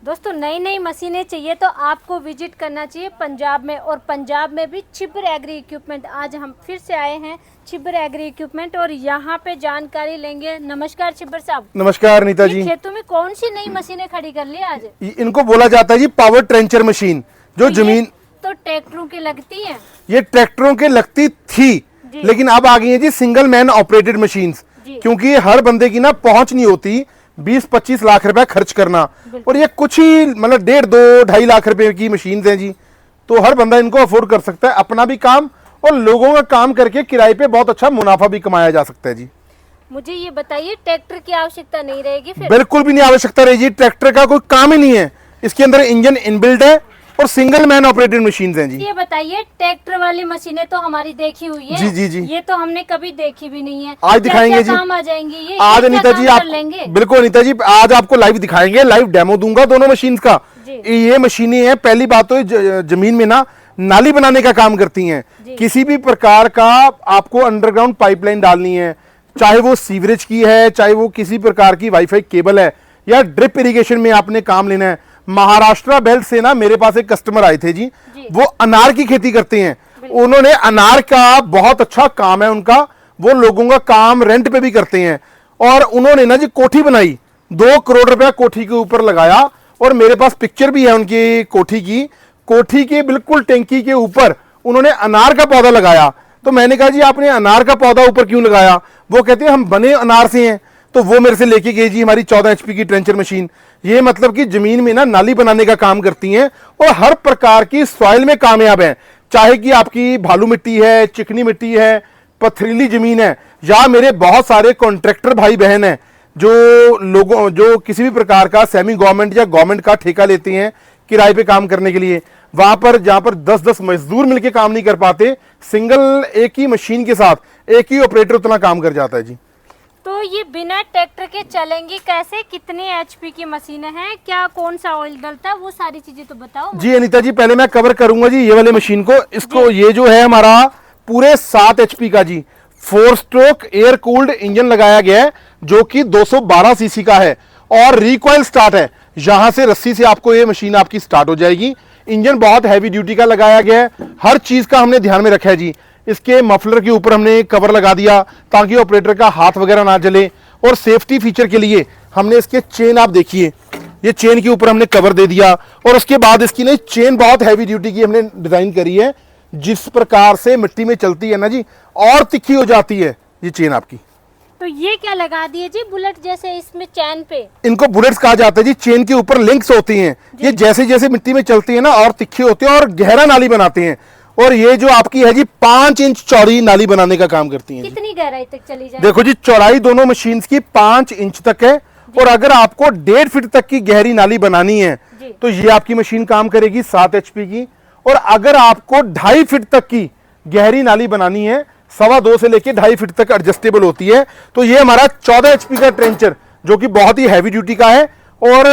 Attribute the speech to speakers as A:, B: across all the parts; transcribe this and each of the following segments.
A: दोस्तों नई नई मशीनें चाहिए तो आपको विजिट करना चाहिए पंजाब में, और पंजाब में भी छिब्बर एग्री इक्विपमेंट। आज हम फिर से आए हैं छिब्बर एग्री इक्विपमेंट और यहाँ पे जानकारी लेंगे। नमस्कार छिब्बर साहब।
B: नमस्कार नीता जी।
A: खेतों में कौन सी नई मशीनें खड़ी कर ली आज?
B: इनको बोला जाता है जी पावर ट्रेंचर मशीन, जो
A: तो
B: जमीन
A: तो ट्रैक्टरों की लगती है।
B: ये ट्रैक्टरों के लगती थी, लेकिन अब आ गई है जी सिंगल मैन ऑपरेटेड मशीन्स, क्योंकि हर बंदे की ना पहुंच नहीं होती 20-25 लाख रुपए खर्च करना, और ये कुछ ही मतलब 1.5-2-2.5 लाख रुपए की मशीन हैं जी। तो हर बंदा इनको अफोर्ड कर सकता है, अपना भी काम और लोगों का काम करके किराए पे बहुत अच्छा मुनाफा भी कमाया जा सकता है जी।
A: मुझे ये बताइए, ट्रैक्टर की आवश्यकता नहीं रहेगी फिर?
B: बिल्कुल भी नहीं आवश्यकता रहेगी, ट्रैक्टर का कोई काम ही नहीं है। इसके अंदर इंजन इनबिल्ट है और सिंगल मैन ऑपरेटेड मशीन हैं जी।
A: ये बताइए, ट्रैक्टर वाली मशीनें तो हमारी देखी हुई है।
B: जी जी जी।
A: ये तो हमने कभी देखी भी नहीं है।
B: आज दिखाएंगे जी।
A: काम आ जाएंगे ये?
B: आज अनीता जी आप बिल्कुल अनीता जी आज आपको लाइव दिखाएंगे, लाइव डेमो दूंगा दोनों मशीन का। ये मशीनें हैं, पहली बात तो जमीन में ना नाली बनाने का काम करती हैं। किसी भी प्रकार का आपको अंडरग्राउंड पाइपलाइन डालनी है, चाहे वो सीवरेज की है, चाहे वो किसी प्रकार की वाईफाई केबल है, या ड्रिप इरिगेशन में आपने काम लेना है। महाराष्ट्र बेल्ट से ना मेरे पास एक कस्टमर आए थे जी, वो अनार की खेती करते हैं। उन्होंने अनार का बहुत अच्छा काम है उनका, वो लोगों का काम रेंट पे भी करते हैं, और उन्होंने ना जी कोठी बनाई, 2 करोड़ रुपया कोठी के ऊपर लगाया, और मेरे पास पिक्चर भी है उनकी कोठी की। कोठी के बिल्कुल टैंकी के ऊपर उन्होंने अनार का पौधा लगाया। तो मैंने कहा जी आपने अनार का पौधा ऊपर क्यों लगाया? वो कहते हैं हम बने अनार से हैं। तो वो मेरे से लेके गई जी हमारी 14 HP की ट्रेंचर मशीन। ये मतलब कि जमीन में ना नाली बनाने का काम करती हैं, और हर प्रकार की सॉइल में कामयाब है, चाहे कि आपकी भालू मिट्टी है, चिकनी मिट्टी है, पथरीली जमीन है, या मेरे बहुत सारे कॉन्ट्रैक्टर भाई बहन हैं जो किसी भी प्रकार का सेमी गवर्नमेंट या गवर्नमेंट का ठेका लेते हैं किराए पे काम करने के लिए। वहां पर जहां पर 10-10 मजदूर मिलकर काम नहीं कर पाते, सिंगल एक ही मशीन के साथ एक ही ऑपरेटर उतना काम कर जाता है जी।
A: तो ये बिना ट्रैक्टर के चलेंगी कैसे? कितने HP की मशीनें हैं? क्या कौन सा ऑयल डलता है? वो सारी चीजें तो बताओ
B: जी। अनीता जी पहले मैं कवर करूंगा जी ये वाले मशीन को। इसको ये जो है हमारा पूरे 7 HP का जी 4 स्ट्रोक एयर कूल्ड इंजन लगाया गया है, जो कि 212 सीसी का है, और रिकॉइल स्टार्ट है। यहां से रस्सी से आपको ये मशीन आपकी स्टार्ट हो जाएगी। इंजन बहुत हैवी ड्यूटी का लगाया गया है, हर चीज का हमने ध्यान में रखा है जी। इसके मफलर के ऊपर हमने कवर लगा दिया ताकि ऑपरेटर का हाथ वगैरह ना जले, और सेफ्टी फीचर के लिए हमने इसके चेन, आप देखिए ये चेन के ऊपर हमने कवर दे दिया, और उसके बाद इसकी ना चेन बहुत हैवी ड्यूटी की हमने डिजाइन करी है, जिस प्रकार से मिट्टी में चलती है ना जी और तिखी हो जाती है ये चेन आपकी।
A: तो ये क्या लगा दिए जी बुलेट जैसे इसमें चैन पे?
B: इनको बुलेट्स कहा जाता है जी। चेन के ऊपर लिंक्स होती हैं, ये जैसे जैसे मिट्टी में चलती है ना और तिखी होती है और गहरा नाली बनाते हैं। और ये जो आपकी है जी 5 इंच चौड़ी नाली बनाने का काम करती है।
A: कितनी गहराई तक चली जाए?
B: देखो जी चौड़ाई दोनों मशीन की 5 इंच तक है, और अगर आपको 1.5 फीट तक की गहरी नाली बनानी है तो ये आपकी मशीन काम करेगी 7 HP की। और अगर आपको 2.5 फीट तक की गहरी नाली बनानी है, 2.25 से लेके 2.5 फीट तक एडजस्टेबल होती है, तो ये हमारा 14 HP का ट्रेंचर, जो कि बहुत ही हैवी ड्यूटी का है, और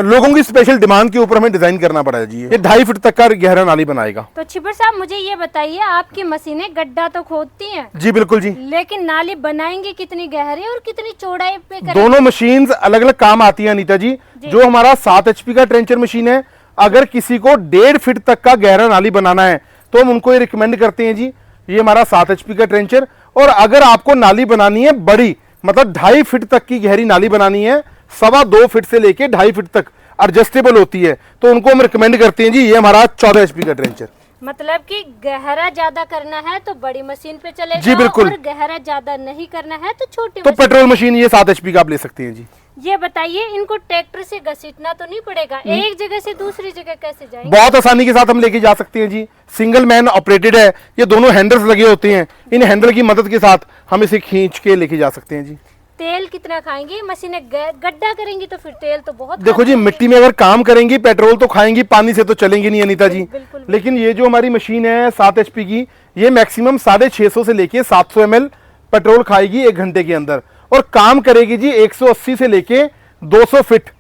B: लोगों की स्पेशल डिमांड के ऊपर हमें डिजाइन करना पड़ा है जी। ये 2.5 फीट तक का गहरा नाली बनाएगा।
A: तो छिब्बर साहब मुझे ये बताइए, आपकी मशीनें गड्ढा तो खोदती हैं?
B: जी बिल्कुल जी।
A: लेकिन नाली बनाएंगे कितनी गहरी और कितनी चौड़ाई पे करेंगे?
B: दोनों मशीन अलग अलग काम आती है अनीता जी। जो हमारा 7 HP का ट्रेंचर मशीन है, अगर किसी को 1.5 फीट तक का गहरा नाली बनाना है तो हम उनको ये रिकमेंड करते हैं जी, ये हमारा 7 HP का ट्रेंचर। और अगर आपको नाली बनानी है बड़ी, मतलब 2.5 फीट तक की गहरी नाली बनानी है, 2.25 फीट से लेके 2.5 फीट तक एडजस्टेबल होती है, तो उनको हम रिकमेंड करते हैं जी ये हमारा 14 HP का ट्रेंचर।
A: मतलब कि गहरा ज्यादा करना है तो बड़ी मशीन पे चलेगा
B: जी बिल्कुल,
A: और गहरा ज्यादा नहीं करना है तो छोटी
B: तो पेट्रोल मशीन ये 7 HP का आप ले सकते हैं जी।
A: ये बताइए, इनको ट्रैक्टर से घसीटना तो नहीं पड़ेगा? एक जगह से दूसरी जगह कैसे जाएंगे?
B: बहुत आसानी के साथ हम लेके जा सकते हैं जी। सिंगल मैन ऑपरेटेड है, ये दोनों हैंडल्स लगे होते हैं, इन हैंडल की मदद के साथ हम इसे खींच के लेके जा सकते हैं जी।
A: तेल कितना खाएंगी मशीनें? गड्ढा करेंगी तो फिर तेल तो बहुत।
B: देखो जी मिट्टी में अगर काम करेंगी पेट्रोल तो खाएंगी, पानी से तो चलेंगी नहीं अनीता जी। लेकिन ये जो हमारी मशीन है 7 HP की, ये मैक्सिमम 650 से लेके 700 ml पेट्रोल खाएगी 1 घंटे के अंदर, और काम करेगी जी 180 से लेके 200 फीट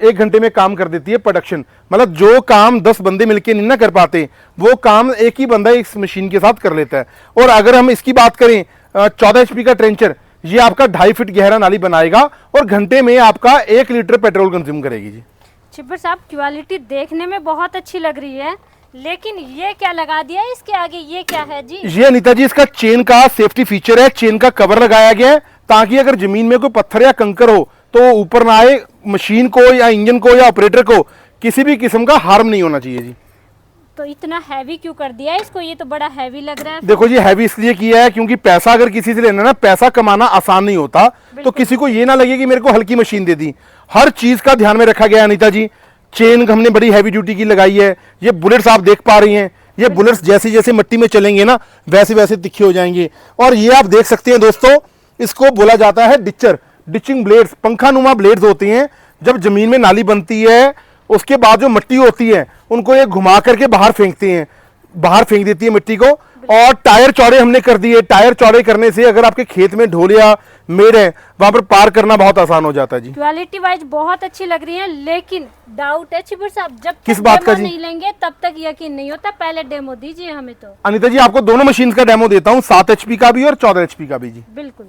B: 1 घंटे में काम कर देती है प्रोडक्शन। मतलब जो काम 10 बंदे मिलके नहीं ना कर पाते, वो काम एक ही बंदा इस मशीन के साथ कर लेता है। और अगर हम इसकी बात करें 14 HP का ट्रेंचर, ये आपका 2.5 फीट गहरा नाली बनाएगा और घंटे में आपका 1 लीटर पेट्रोल कंज्यूम करेगी जी।
A: छिब्बर साहब क्वालिटी देखने में बहुत अच्छी लग रही है, लेकिन ये क्या लगा दिया है इसके आगे, ये क्या है जी?
B: ये अनीता जी इसका चेन का सेफ्टी फीचर है, चेन का कवर लगाया गया है ताकि अगर जमीन में कोई पत्थर या कंकर हो तो ऊपर ना आए, मशीन को या इंजन को या ऑपरेटर को किसी भी किस्म का हार्म नहीं होना चाहिए जी।
A: तो इतना हैवी क्यों कर दिया है इसको, ये तो बड़ा हैवी लग रहा है।
B: देखो जी हैवी इसलिए किया है क्योंकि पैसा अगर किसी से लेना ना, पैसा कमाना आसान नहीं होता, तो किसी को ये ना लगे कि मेरे को हल्की मशीन दे दी। हर चीज का ध्यान में रखा गया अनीता जी। चेन हमने बड़ी हैवी ड्यूटी की लगाई है। ये बुलेट्स आप देख पा रही हैं, ये बुलेट्स जैसे जैसे मिट्टी में चलेंगे ना वैसे वैसे तिखे हो जाएंगे। और ये आप देख सकते हैं दोस्तों, इसको बोला जाता है डिचर, डिचिंग ब्लेड्स, पंखा नुमा ब्लेड्स होती हैं। जब जमीन में नाली बनती है उसके बाद जो मिट्टी होती है उनको ये घुमा करके बाहर फेंकते हैं, बाहर फेंक देती है मिट्टी को। और टायर चौड़े हमने कर दिए। टायर चौड़े करने से अगर आपके खेत में ढोल या मेड़ है वहां पर पार करना बहुत आसान हो जाता है जी।
A: क्वालिटी वाइज बहुत अच्छी लग रही है, लेकिन डाउट है छिब्बर साहब, जब
B: किस
A: तक
B: बात का
A: डेमो
B: जी?
A: नहीं लेंगे तब तक यकीन नहीं होता। पहले डेमो दीजिए हमें। तो
B: अनीता जी आपको दोनों मशीन का डेमो देता हूं, 7 HP का भी और 14 HP का भी जी।
A: बिल्कुल।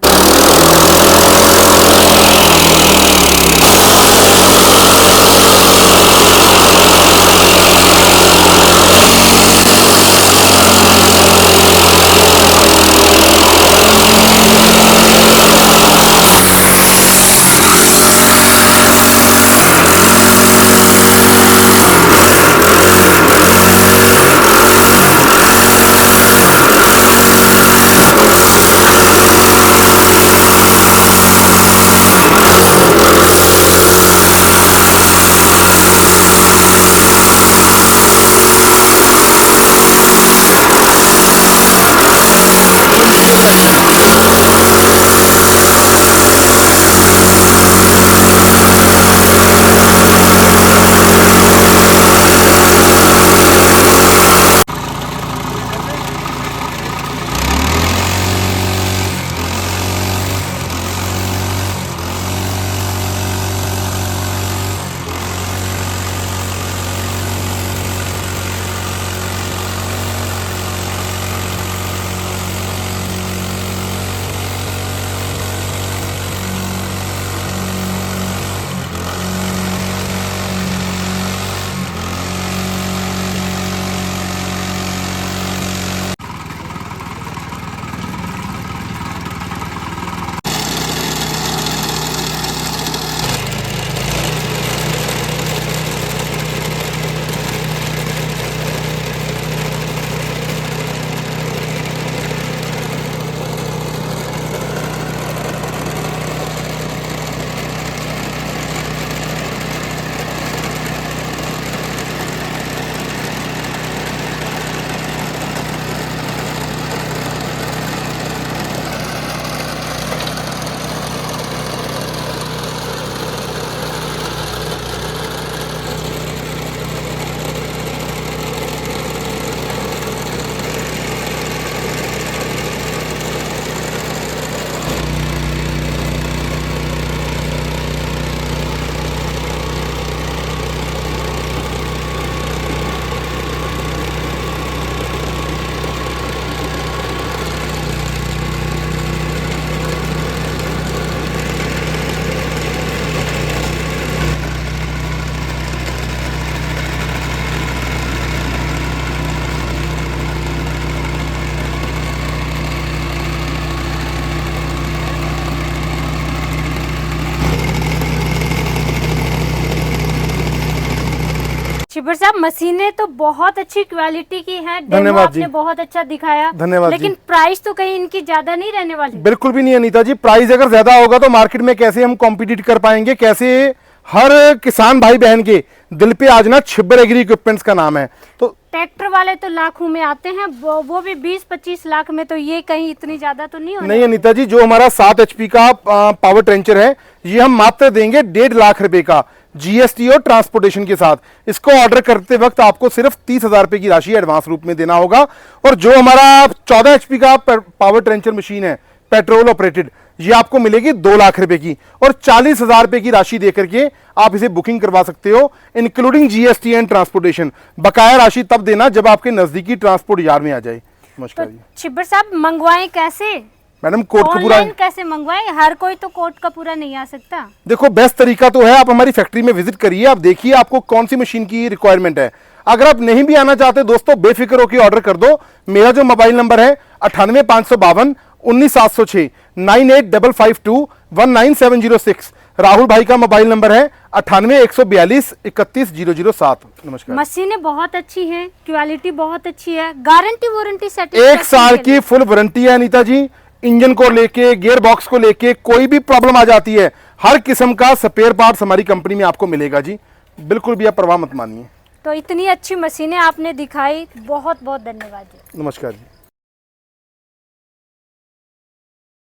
A: छिब्बर साहब मशीनें तो बहुत अच्छी क्वालिटी की हैं, डेमो
B: धन्यवाद
A: आपने
B: जी।
A: बहुत अच्छा दिखाया,
B: धन्यवाद
A: लेकिन
B: जी।
A: प्राइस तो कहीं इनकी ज्यादा नहीं रहने वाली?
B: बिल्कुल भी नहीं अनीता जी। प्राइस अगर ज्यादा होगा तो मार्केट में कैसे हम कॉम्पिटिट कर पाएंगे, कैसे हर किसान भाई बहन के दिल पे आज ना छिब्बर एग्री इक्विपमेंट्स का नाम है। तो
A: ट्रैक्टर वाले तो लाखों में आते हैं, वो भी 20-25 लाख में, तो ये कहीं इतनी ज्यादा तो नहीं होने
B: नहीं अनीता जी, जो हमारा 7 HP का पावर ट्रेंचर है ये हम मात्र देंगे 1.5 लाख रुपए का, GST और ट्रांसपोर्टेशन के साथ। इसको ऑर्डर करते वक्त आपको सिर्फ 30,000 रुपए की राशि एडवांस रूप में देना होगा। और जो हमारा 14 HP का पावर ट्रेंचर मशीन है पेट्रोल ऑपरेटेड, ये आपको मिलेगी 2 लाख रुपए की, और 40,000 रुपए की राशि देकर के आप इसे बुकिंग करवा सकते हो, इंक्लूडिंग GST एंड ट्रांसपोर्टेशन। बकाया राशि तब देना जब आपके नजदीकी ट्रांसपोर्ट यार्ड में आ जाए। नमस्कार
A: तो
B: जी।
A: छिब्बर साहब मंगवाएं कैसे?
B: मैडम कोट कपूरा
A: ऑनलाइन कैसे मंगवाएं? हर कोई तो कोट कपूरा नहीं आ सकता।
B: देखो बेस्ट तरीका तो है आप हमारी फैक्ट्री में विजिट करिए, आप देखिए आपको कौन सी मशीन की रिक्वायरमेंट है। अगर आप नहीं भी आना चाहते दोस्तों, बेफिक्र होकर ऑर्डर कर दो। मेरा जो मोबाइल नंबर है 98 552 19 706, 9855219706। राहुल भाई का मोबाइल नंबर है 98 142 31 007। नमस्कार।
A: मशीनें बहुत अच्छी हैं, क्वालिटी बहुत अच्छी है, गारंटी वारंटी सेट
B: 1 साल की फुल वारंटी है अनीता जी। इंजन को लेके, गियर बॉक्स को लेके कोई भी प्रॉब्लम आ जाती है, हर किस्म का स्पेयर पार्ट्स हमारी कंपनी में आपको मिलेगा जी। बिल्कुल भी आप परवाह मत मानिए।
A: तो इतनी अच्छी मशीनें आपने दिखाई, बहुत बहुत धन्यवाद जी।
B: नमस्कार जी।